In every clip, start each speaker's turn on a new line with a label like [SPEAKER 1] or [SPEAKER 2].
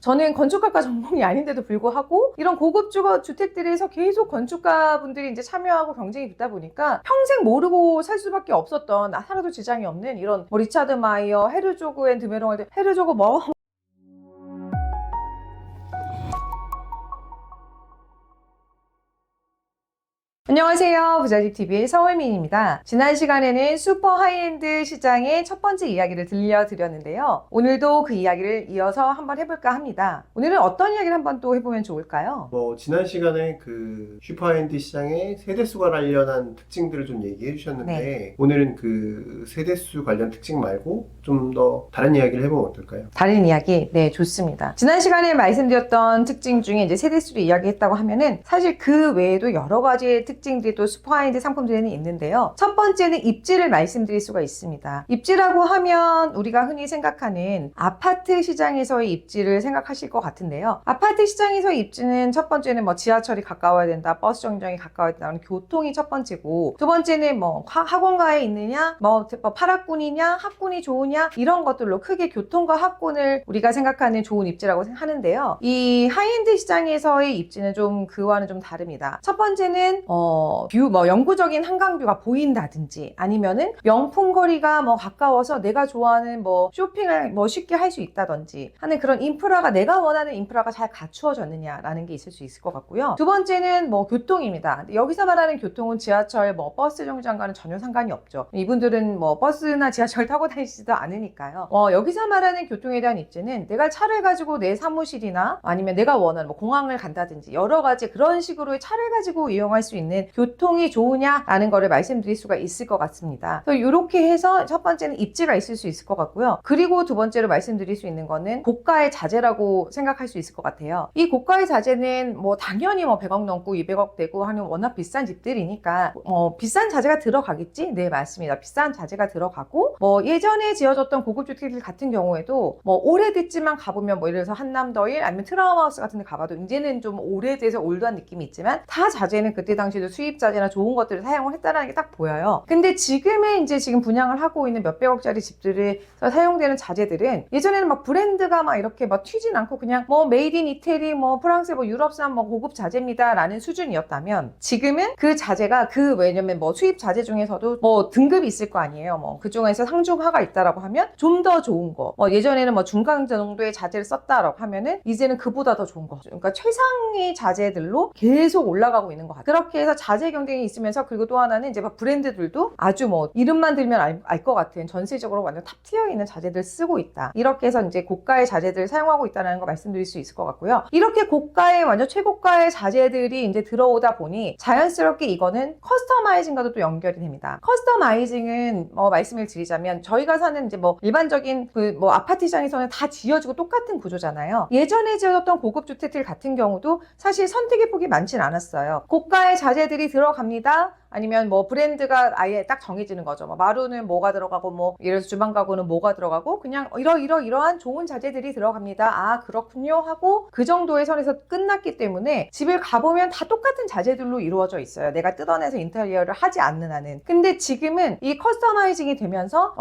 [SPEAKER 1] 저는 건축학과 전공이 아닌데도 불구하고 이런 고급 주택들에서 계속 건축가분들이 이제 참여하고 경쟁이 붙다 보니까 평생 모르고 살 수밖에 없었던, 하나도 지장이 없는 이런 뭐 리차드 마이어, 헤르조그 앤 드메롱, 헤르조그 뭐 안녕하세요. 부자집TV의 서울민입니다. 지난 시간에는 슈퍼 하이엔드 시장의 첫 번째 이야기를 들려드렸는데요. 오늘도 그 이야기를 이어서 한번 해볼까 합니다. 오늘은 어떤 이야기를 한번 또 해보면 좋을까요?
[SPEAKER 2] 지난 시간에 그 슈퍼하이엔드 시장의 세대수와 관련한 특징들을 좀 얘기해 주셨는데,
[SPEAKER 1] 네.
[SPEAKER 2] 오늘은 그 세대수 관련 특징 말고 좀 더 다른 이야기를 해보면 어떨까요?
[SPEAKER 1] 다른 이야기? 네, 좋습니다. 지난 시간에 말씀드렸던 특징 중에 이제 세대수를 이야기했다고 하면은 사실 그 외에도 여러 가지의 특징들이 또 슈퍼하이엔드 상품들에는 있는데요. 첫 번째는 입지를 말씀드릴 수가 있습니다. 입지라고 하면 우리가 흔히 생각하는 아파트 시장에서의 입지를 생각하실 것 같은데요. 아파트 시장에서의 입지는 첫 번째는 뭐 지하철이 가까워야 된다, 버스 정류장이 가까워야 된다, 교통이 첫 번째고, 두 번째는 뭐 학원가에 있느냐, 뭐 파락군이냐, 학군이 좋으냐, 이런 것들로 크게 교통과 학군을 우리가 생각하는 좋은 입지라고 하는데요. 이 하이엔드 시장에서의 입지는 좀 그와는 좀 다릅니다. 첫 번째는 영구적인 한강뷰가 보인다든지, 아니면은 명품 거리가 뭐 가까워서 내가 좋아하는 뭐 쇼핑을 뭐 쉽게 할 수 있다든지 하는 그런 인프라가, 내가 원하는 인프라가 잘 갖추어졌느냐라는 게 있을 수 있을 것 같고요. 두 번째는 뭐 교통입니다. 여기서 말하는 교통은 지하철, 뭐 버스 정류장과는 전혀 상관이 없죠. 이분들은 뭐 버스나 지하철 타고 다니지도 않으니까요. 여기서 말하는 교통에 대한 입지는 내가 차를 가지고 내 사무실이나 아니면 내가 원하는 뭐 공항을 간다든지 여러 가지 그런 식으로의 차를 가지고 이용할 수 있는 교통이 좋으냐라는 거를 말씀드릴 수가 있을 것 같습니다. 그래서 이렇게 해서 첫 번째는 입지가 있을 수 있을 것 같고요. 그리고 두 번째로 말씀드릴 수 있는 거는 고가의 자재라고 생각할 수 있을 것 같아요. 이 고가의 자재는 뭐 당연히 뭐 100억 넘고 200억 되고 하는 워낙 비싼 집들이니까 비싼 자재가 들어가겠지? 네, 맞습니다. 비싼 자재가 들어가고, 뭐 예전에 지어졌던 고급 주택들 같은 경우에도 뭐 오래됐지만 가보면 뭐 예를 들어서 한남더일 아니면 트라우마하우스 같은 데 가봐도 이제는 좀 오래돼서 올드한 느낌이 있지만 다 자재는 그때 당시에도 수입 자재나 좋은 것들을 사용을 했다는 게 딱 보여요. 근데 지금 분양을 하고 있는 몇백억짜리 집들에서 사용되는 자재들은 예전에는 막 브랜드가 막 이렇게 막 튀진 않고 그냥 뭐 메이드 인 이태리, 뭐 프랑스, 뭐 유럽산 뭐 고급 자재입니다 라는 수준이었다면, 지금은 그 자재가 왜냐면 뭐 수입 자재 중에서도 뭐 등급이 있을 거 아니에요. 뭐 그 중에서 상중하가 있다라고 하면 좀 더 좋은 거, 예전에는 뭐 중간 정도의 자재를 썼다라고 하면은 이제는 그보다 더 좋은 거, 그러니까 최상의 자재들로 계속 올라가고 있는 것 같아요. 그렇게 해서 자재 경쟁이 있으면서, 그리고 또 하나는 이제 막 브랜드들도 아주 뭐 이름만 들면 알 것 같은 전 세계적으로 완전 탑티어에 있는 자재들 쓰고 있다. 이렇게 해서 이제 고가의 자재들을 사용하고 있다는 거 말씀드릴 수 있을 것 같고요. 이렇게 고가의 완전 최고가의 자재들이 이제 들어오다 보니 자연스럽게 이거는 커스터마이징과도 또 연결이 됩니다. 커스터마이징은 말씀을 드리자면, 저희가 사는 이제 뭐 일반적인 아파트 시장에서는 다 지어지고 똑같은 구조잖아요. 예전에 지어졌던 고급 주택들 같은 경우도 사실 선택의 폭이 많진 않았어요. 고가의 자재들이 들어갑니다. 아니면 뭐 브랜드가 아예 딱 정해지는 거죠. 뭐 마루는 뭐가 들어가고, 뭐 예를 들어서 주방 가구는 뭐가 들어가고, 그냥 이러한 좋은 자재들이 들어갑니다. 아, 그렇군요 하고 그 정도의 선에서 끝났기 때문에 집을 가보면 다 똑같은 자재들로 이루어져 있어요. 내가 뜯어내서 인테리어를 하지 않는 한은. 근데 지금은 이 커스터마이징이 되면서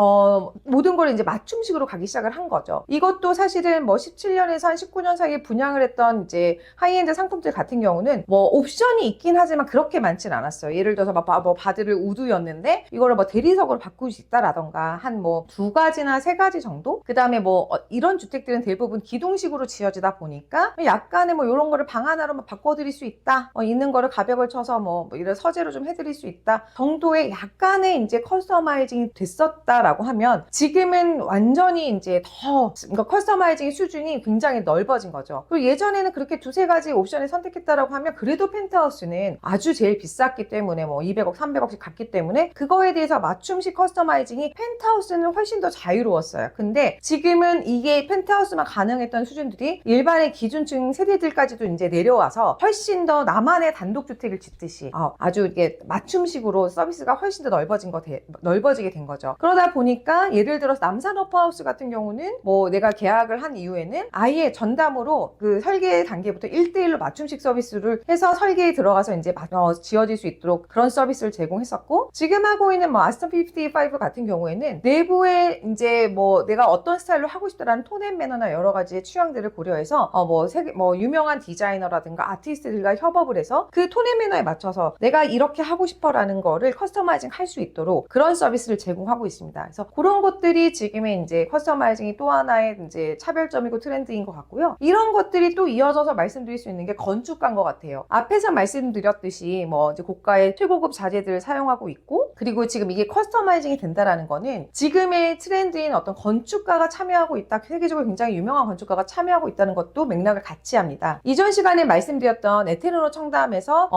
[SPEAKER 1] 모든 걸 이제 맞춤식으로 가기 시작을 한 거죠. 이것도 사실은 뭐 17년에서 한 19년 사이에 분양을 했던 이제 하이엔드 상품들 같은 경우는 뭐 옵션이 있긴 하지만 그렇게 많진 않았어요. 예를 들어서 뭐 바드를 우드였는데 이거를 뭐 대리석으로 바꿀 수 있다라던가 한 뭐 2가지나 3가지 정도? 그 다음에 뭐 이런 주택들은 대부분 기둥식으로 지어지다 보니까 약간의 뭐 이런 거를 방 하나로 바꿔드릴 수 있다, 있는 거를 가벽을 쳐서 뭐 이런 서재로 좀 해드릴 수 있다 정도의 약간의 이제 커스터마이징이 됐었다라고 하면, 지금은 완전히 이제 그러니까 커스터마이징 수준이 굉장히 넓어진 거죠. 그리고 예전에는 그렇게 2-3가지 옵션을 선택했다라고 하면 그래도 펜트하우스는 아주 제일 비쌌기 때문에 뭐 200억, 300억씩 갔기 때문에 그거에 대해서 맞춤식 커스터마이징이 펜트하우스는 훨씬 더 자유로웠어요. 근데 지금은 이게 펜트하우스만 가능했던 수준들이 일반의 기준층 세대들까지도 이제 내려와서 훨씬 더 나만의 단독주택을 짓듯이 아주 이게 맞춤식으로 서비스가 훨씬 더 넓어지게 된 거죠. 그러다 보니까 예를 들어서 남산허프하우스 같은 경우는 뭐 내가 계약을 한 이후에는 아예 전담으로 그 설계 단계부터 1:1로 맞춤식 서비스를 해서 설계에 들어가서 이제 지어질 수 있도록 그런 서비스를 제공했었고, 지금 하고 있는 뭐 아스턴 55 같은 경우에는 내부에 이제 뭐 내가 어떤 스타일로 하고 싶다라는 톤 앤 매너나 여러 가지의 취향들을 고려해서 뭐 유명한 디자이너라든가 아티스트들과 협업을 해서 그 톤 앤 매너에 맞춰서 내가 이렇게 하고 싶어라는 거를 커스터마이징 할 수 있도록 그런 서비스를 제공하고 있습니다. 그래서 그런 것들이 지금의 이제 커스터마이징이 또 하나의 이제 차별점이고 트렌드인 것 같고요. 이런 것들이 또 이어져서 말씀드릴 수 있는 게 건축가인 것 같아요. 앞에서 말씀드렸듯이 뭐 이제 고가의 최고급 자재들을 사용하고 있고, 그리고 지금 이게 커스터마이징이 된다라는 거는 지금의 트렌드인 어떤 건축가가 참여하고 있다, 세계적으로 굉장히 유명한 건축가가 참여하고 있다는 것도 맥락을 같이 합니다. 이전 시간에 말씀드렸던 에테르노 청담에서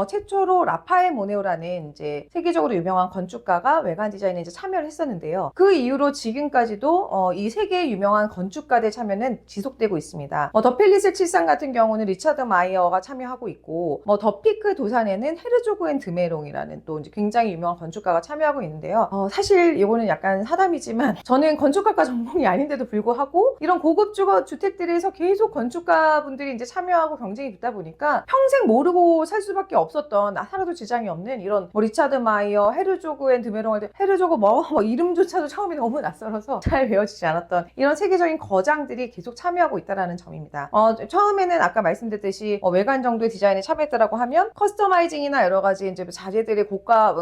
[SPEAKER 1] 최초로 라파엘 모네오라는 이제 세계적으로 유명한 건축가가 외관 디자인에 이제 참여를 했었는데요. 그 이후로 지금까지도 이 세계의 유명한 건축가들 참여는 지속되고 있습니다. 더 펠리스 칠산 같은 경우는 리차드 마이어가 참여하고 있고, 더 피크 도산에는 헤르조그 앤 드메롱이라는 또 이제 굉장히 유명한 건축가가 참여하고 있는데요. 사실 이거는 약간 사담이지만 저는 건축학과 전공이 아닌데도 불구하고 이런 고급 주택들에서 계속 건축가 분들이 이제 참여하고 경쟁이 붙다 보니까 평생 모르고 살 수밖에 없었던, 살아도 지장이 없는 이런 뭐 리차드 마이어, 헤르조그 앤 드메롱 할 때 헤르조그 뭐 이름조차도 처음에 너무 낯설어서 잘 배워지지 않았던 이런 세계적인 거장들이 계속 참여하고 있다는 점입니다. 처음에는 아까 말씀드렸듯이 외관 정도의 디자인에 참여했다라고 하면 커스터마이징이나 여러 가지 이제 자재들의 고가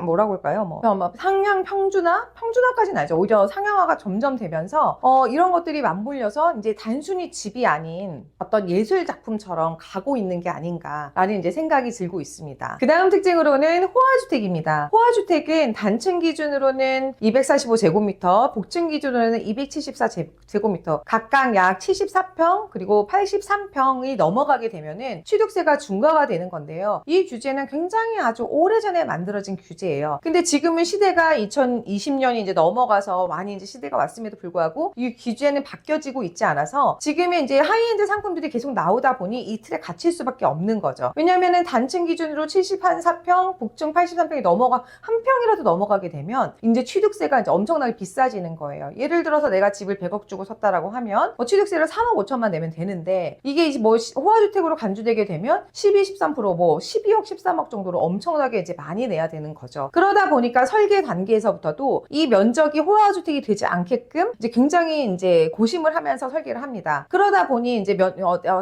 [SPEAKER 1] 뭐라고 할까요? 상향 평준화까지는 아니죠. 오히려 상향화가 점점 되면서 이런 것들이 맞물려서 이제 단순히 집이 아닌 어떤 예술 작품처럼 가고 있는 게 아닌가라는 이제 생각이 들고 있습니다. 그 다음 특징으로는 호화주택입니다. 호화주택은 단층 기준으로는 245제곱미터, 복층 기준으로는 274제곱미터, 각각 약 74평 그리고 83평이 넘어가게 되면은 취득세가 중과가 되는 건데요. 이 규제는 굉장히 아주 오래전에 만들어진 규제예요. 근데 지금은 시대가 2020년이 이제 넘어가서 많이 이제 시대가 왔음에도 불구하고 이 규제는 바뀌어지고 있지 않아서 지금의 이제 하이엔드 상품들이 계속 나오다 보니 이 틀에 갇힐 수밖에 없는 거죠. 왜냐면은 단층 기준으로 74평, 복층 83평이 한 평이라도 넘어가게 되면 이제 취득세가 이제 엄청나게 비싸지는 거예요. 예를 들어서 내가 집을 100억 주고 샀다라고 하면 취득세를 3억 5천만 내면 되는데, 이게 이제 호화주택으로 간주되게 되면 12, 13% 12억, 13억 정도로 엄청나게 이제 많이 내야 되는 거죠. 그러다 보니까 설계 단계에서부터도 이 면적이 호화주택이 되지 않게끔 이제 굉장히 이제 고심을 하면서 설계를 합니다. 그러다 보니 이제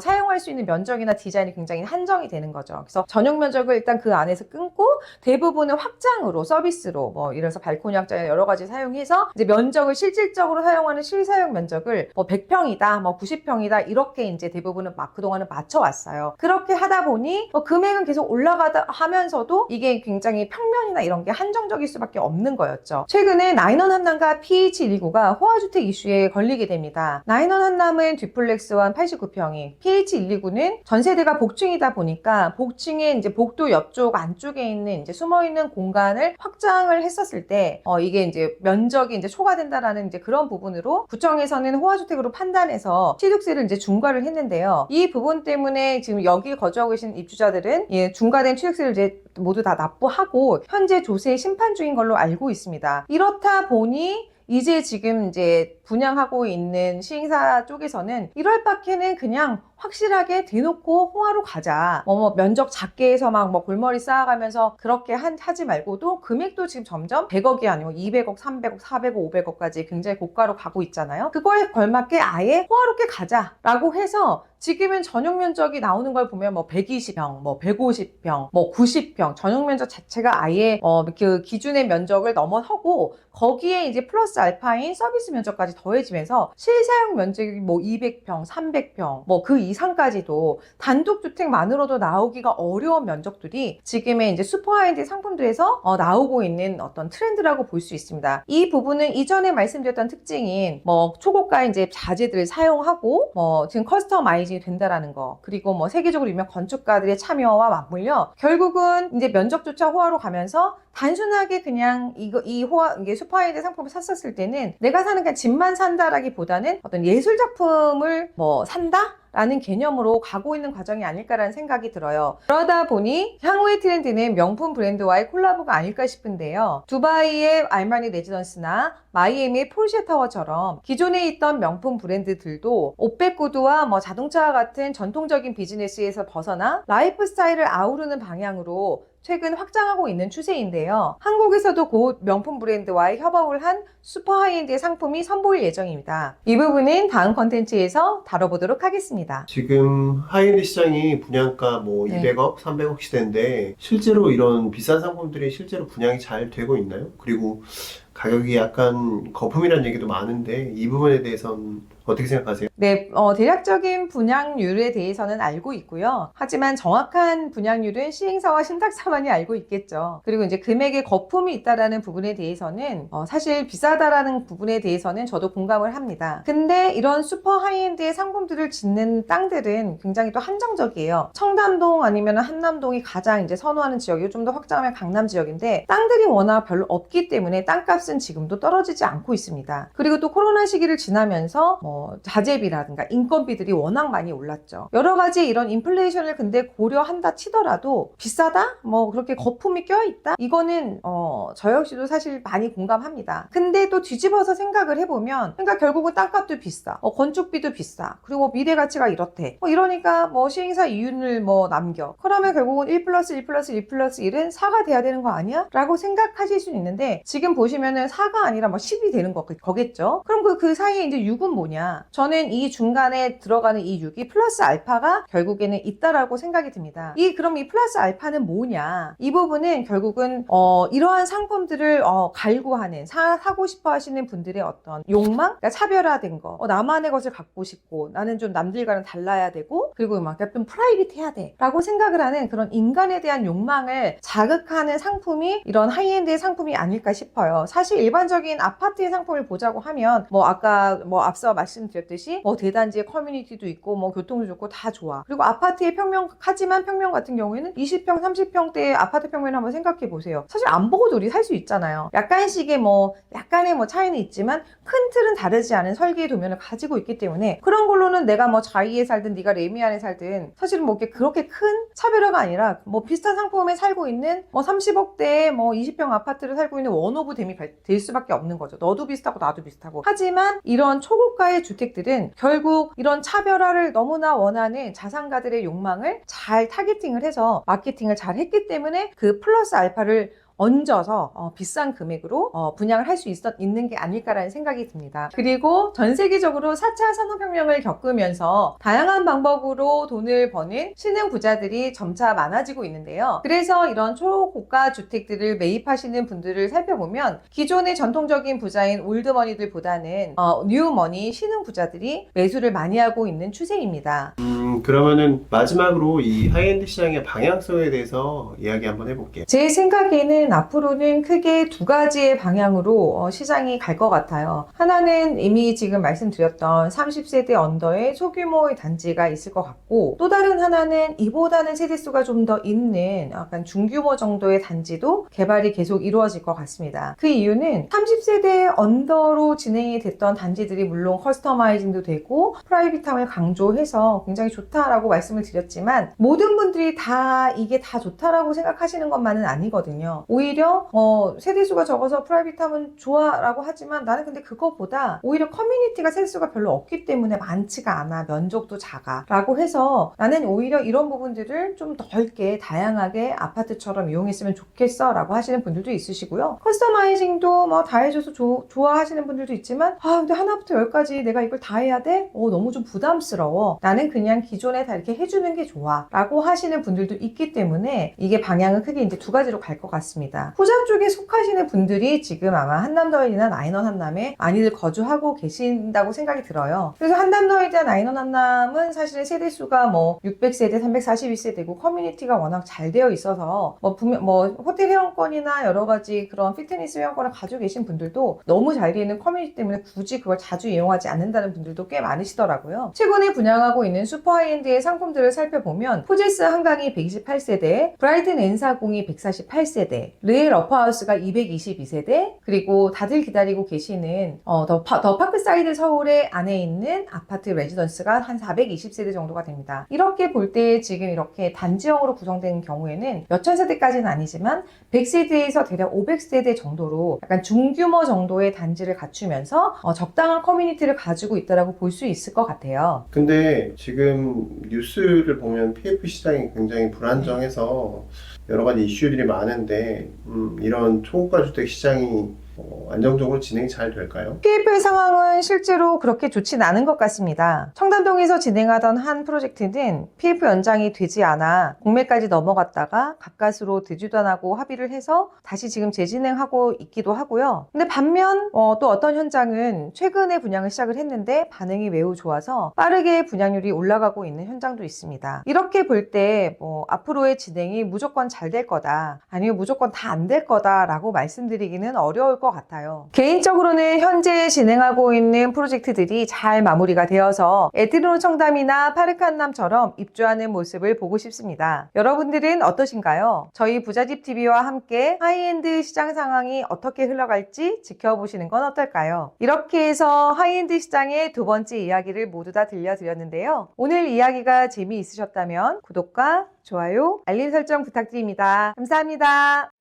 [SPEAKER 1] 사용할 수 있는 면적이나 디자인이 굉장히 한정이 되는 거죠. 그래서 전용 면적을 일단 그 안에서 끊고 대부분은 확장으로 서비스로 이래서 발코니 확장이나 여러 가지 사용해서 이제 면적을 실질적으로 사용하는 실사용 면적을 100평이다, 90평이다 이렇게 이제 대부분은 그동안은 맞춰왔어요. 그렇게 하다 보니 금액은 계속 올라가다 하면서도 이게 굉장히 평면이나 이런 게 한정적일 수밖에 없는 거였죠. 최근에 나인원 한남과 PH129가 호화주택 이슈에 걸리게 됩니다. 나인원 한남은 듀플렉스와 89평이, PH129는 전세대가 복층이다 보니까 복층에 이제 복도 옆쪽 안쪽에 있는 이제 숨어있는 공간을 확장을 했었을 때 이게 이제 면적이 이제 초과된다라는 이제 그런 부분으로 구청에서는 호화주택으로 판단해서 취득세를 이제 중과를 했는데요. 이 부분 때문에 지금 여기 거주하고 계신 입주자들은 중과된 취득세를 이제 모두 다 납부하고 현재 조세 심판 중인 걸로 알고 있습니다. 이렇다 보니 이제 지금 이제 분양하고 있는 시행사 쪽에서는 1월밖에는 그냥 확실하게 대놓고 호화로 가자. 면적 작게 해서 골머리 쌓아가면서 그렇게 하지 말고도 금액도 지금 점점 100억이 아니고 200억, 300억, 400억, 500억까지 굉장히 고가로 가고 있잖아요. 그거에 걸맞게 아예 호화롭게 가자라고 해서 지금은 전용 면적이 나오는 걸 보면 120평, 150평, 90평 전용 면적 자체가 아예 그 기준의 면적을 넘어서고 거기에 이제 플러스 알파인 서비스 면적까지 더해지면서 실사용 면적이 200평, 300평, 그 이상까지도 단독주택만으로도 나오기가 어려운 면적들이 지금의 이제 슈퍼하이엔드 상품들에서 나오고 있는 어떤 트렌드라고 볼 수 있습니다. 이 부분은 이전에 말씀드렸던 특징인 초고가 이제 자재들을 사용하고 지금 커스터마이징이 된다라는 거, 그리고 세계적으로 유명 건축가들의 참여와 맞물려 결국은 이제 면적조차 호화로 가면서 단순하게 그냥 이게 슈퍼하이엔드 상품을 샀었을 때는 내가 사는 그냥 집만 산다라기보다는 어떤 예술 작품을 산다? 라는 개념으로 가고 있는 과정이 아닐까라는 생각이 들어요. 그러다 보니 향후의 트렌드는 명품 브랜드와의 콜라보가 아닐까 싶은데요. 두바이의 알마니 레지던스나 마이애미의 포르쉐 타워처럼 기존에 있던 명품 브랜드들도 옷백 구두와 자동차와 같은 전통적인 비즈니스에서 벗어나 라이프 스타일을 아우르는 방향으로 최근 확장하고 있는 추세인데요. 한국에서도 곧 명품 브랜드와의 협업을 한 슈퍼 하이엔드의 상품이 선보일 예정입니다. 이 부분은 다음 컨텐츠에서 다뤄보도록 하겠습니다.
[SPEAKER 2] 지금 하이엔드 시장이 분양가 뭐
[SPEAKER 1] 네.
[SPEAKER 2] 200억, 300억 시대인데 실제로 이런 비싼 상품들이 실제로 분양이 잘 되고 있나요? 그리고 가격이 약간 거품이라는 얘기도 많은데 이 부분에 대해서는 어떻게 생각하세요?
[SPEAKER 1] 네, 대략적인 분양률에 대해서는 알고 있고요. 하지만 정확한 분양률은 시행사와 신탁사만이 알고 있겠죠. 그리고 이제 금액에 거품이 있다라는 부분에 대해서는 사실 비싸다라는 부분에 대해서는 저도 공감을 합니다. 근데 이런 슈퍼 하이엔드의 상품들을 짓는 땅들은 굉장히 또 한정적이에요. 청담동 아니면 한남동이 가장 이제 선호하는 지역이고 좀 더 확장하면 강남 지역인데 땅들이 워낙 별로 없기 때문에 땅값은 지금도 떨어지지 않고 있습니다. 그리고 또 코로나 시기를 지나면서 자재비라든가 인건비들이 워낙 많이 올랐죠. 여러 가지 이런 인플레이션을 근데 고려한다 치더라도 비싸다? 뭐 그렇게 거품이 껴있다? 이거는 저 역시도 사실 많이 공감합니다. 근데 또 뒤집어서 생각을 해보면 그러니까 결국은 땅값도 비싸, 건축비도 비싸, 그리고 미래 가치가 이렇대. 이러니까 시행사 이윤을 남겨. 그러면 결국은 1 플러스 1 플러스 1 플러스 1은 4가 돼야 되는 거 아니야? 라고 생각하실 수 있는데 지금 보시면은 4가 아니라 10이 되는 거겠죠? 그럼 그 사이에 이제 6은 뭐냐? 저는 이 중간에 들어가는 이 6이 플러스 알파가 결국에는 있다라고 생각이 듭니다. 그럼 이 플러스 알파는 뭐냐? 이 부분은 결국은 이러한 상품들을 갈구하는 사고 싶어 하시는 분들의 어떤 욕망? 그러니까 차별화된 거. 나만의 것을 갖고 싶고 나는 좀 남들과는 달라야 되고 그리고 막 좀 프라이빗해야 돼 라고 생각을 하는 그런 인간에 대한 욕망을 자극하는 상품이 이런 하이엔드의 상품이 아닐까 싶어요. 사실 일반적인 아파트의 상품을 보자고 하면 아까 앞서 말씀드렸듯이 대단지의 커뮤니티도 있고 교통도 좋고 다 좋아. 그리고 아파트의 평면 같은 경우에는 20평, 30평대의 아파트 평면을 한번 생각해 보세요. 사실 안 보고도 우리 살 수 있잖아요. 약간의 차이는 있지만 큰 틀은 다르지 않은 설계의 도면을 가지고 있기 때문에 그런 걸로는 내가 자이에 살든 네가 레미안에 살든 사실은 그렇게 큰 차별화가 아니라 비슷한 상품에 살고 있는 30억대의 20평 아파트를 살고 있는 원 오브 댐이 될 수밖에 없는 거죠. 너도 비슷하고 나도 비슷하고. 하지만 이런 초고가의 주택들은 결국 이런 차별화를 너무나 원하는 자산가들의 욕망을 잘 타겟팅을 해서 마케팅을 잘 했기 때문에 그 플러스 알파를 얹어서 비싼 금액으로 분양을 할 수 있는 게 아닐까라는 생각이 듭니다. 그리고 전 세계적으로 4차 산업혁명을 겪으면서 다양한 방법으로 돈을 버는 신흥 부자들이 점차 많아지고 있는데요. 그래서 이런 초고가 주택들을 매입하시는 분들을 살펴보면 기존의 전통적인 부자인 올드머니들보다는 뉴머니 신흥 부자들이 매수를 많이 하고 있는 추세입니다.
[SPEAKER 2] 그러면은 마지막으로 이 하이엔드 시장의 방향성에 대해서 이야기 한번 해볼게요.
[SPEAKER 1] 제 생각에는 앞으로는 크게 두 가지의 방향으로 시장이 갈 것 같아요. 하나는 이미 지금 말씀드렸던 30세대 언더의 소규모의 단지가 있을 것 같고 또 다른 하나는 이보다는 세대수가 좀 더 있는 약간 중규모 정도의 단지도 개발이 계속 이루어질 것 같습니다. 그 이유는 30세대 언더로 진행이 됐던 단지들이 물론 커스터마이징도 되고 프라이빗함을 강조해서 굉장히 좋다라고 말씀을 드렸지만 모든 분들이 이게 다 좋다라고 생각하시는 것만은 아니거든요. 오히려 세대수가 적어서 프라이빗함은 좋아라고 하지만 나는 근데 그거보다 오히려 커뮤니티가 세대수가 별로 없기 때문에 많지가 않아, 면적도 작아 라고 해서 나는 오히려 이런 부분들을 좀 넓게 다양하게 아파트처럼 이용했으면 좋겠어 라고 하시는 분들도 있으시고요. 커스터마이징도 다 해줘서 좋아하시는 분들도 있지만 근데 하나부터 열까지 내가 이걸 다 해야 돼? 너무 좀 부담스러워. 나는 그냥 기존에 다 이렇게 해주는 게 좋아 라고 하시는 분들도 있기 때문에 이게 방향은 크게 이제 두 가지로 갈 것 같습니다. 후장 쪽에 속하시는 분들이 지금 아마 한남더힐이나 나인원 한남에 많이들 거주하고 계신다고 생각이 들어요. 그래서 한남더힐이나 나인원 한남은 사실은 세대수가 600세대, 341세대고 커뮤니티가 워낙 잘 되어 있어서 호텔 회원권이나 여러 가지 그런 피트니스 회원권을 가지고 계신 분들도 너무 잘 되어 있는 커뮤니티 때문에 굳이 그걸 자주 이용하지 않는다는 분들도 꽤 많으시더라고요. 최근에 분양하고 있는 슈퍼 하이엔드의 상품들을 살펴보면 포제스 한강이 128세대, 브라이튼 N40이 148세대, 르엘 어퍼하우스가 222세대, 그리고 다들 기다리고 계시는 더 파크사이드 서울의 안에 있는 아파트 레지던스가 한 420세대 정도가 됩니다. 이렇게 볼 때 지금 이렇게 단지형으로 구성된 경우에는 몇천 세대까지는 아니지만 100세대에서 대략 500세대 정도로 약간 중규모 정도의 단지를 갖추면서 적당한 커뮤니티를 가지고 있다고 볼 수 있을 것 같아요.
[SPEAKER 2] 근데 지금 요즘 뉴스를 보면 PF 시장이 굉장히 불안정해서 여러 가지 이슈들이 많은데 이런 초고가 주택 시장이 안정적으로 진행이 잘 될까요?
[SPEAKER 1] PF의 상황은 실제로 그렇게 좋진 않은 것 같습니다. 청담동에서 진행하던 한 프로젝트는 PF 연장이 되지 않아 공매까지 넘어갔다가 가까스로 대주단하고 합의를 해서 다시 지금 재진행하고 있기도 하고요. 근데 반면 또 어떤 현장은 최근에 분양을 시작을 했는데 반응이 매우 좋아서 빠르게 분양률이 올라가고 있는 현장도 있습니다. 이렇게 볼 때 앞으로의 진행이 무조건 잘 될 거다, 아니면 무조건 다 안 될 거다라고 말씀드리기는 어려울 것 같아요. 개인적으로는 현재 진행하고 있는 프로젝트들이 잘 마무리가 되어서 에트노 청담이나 파르크 한남처럼 입주하는 모습을 보고 싶습니다. 여러분들은 어떠신가요? 저희 부자집TV와 함께 하이엔드 시장 상황이 어떻게 흘러갈지 지켜보시는 건 어떨까요? 이렇게 해서 하이엔드 시장의 두 번째 이야기를 모두 다 들려드렸는데요. 오늘 이야기가 재미있으셨다면 구독과 좋아요, 알림 설정 부탁드립니다. 감사합니다.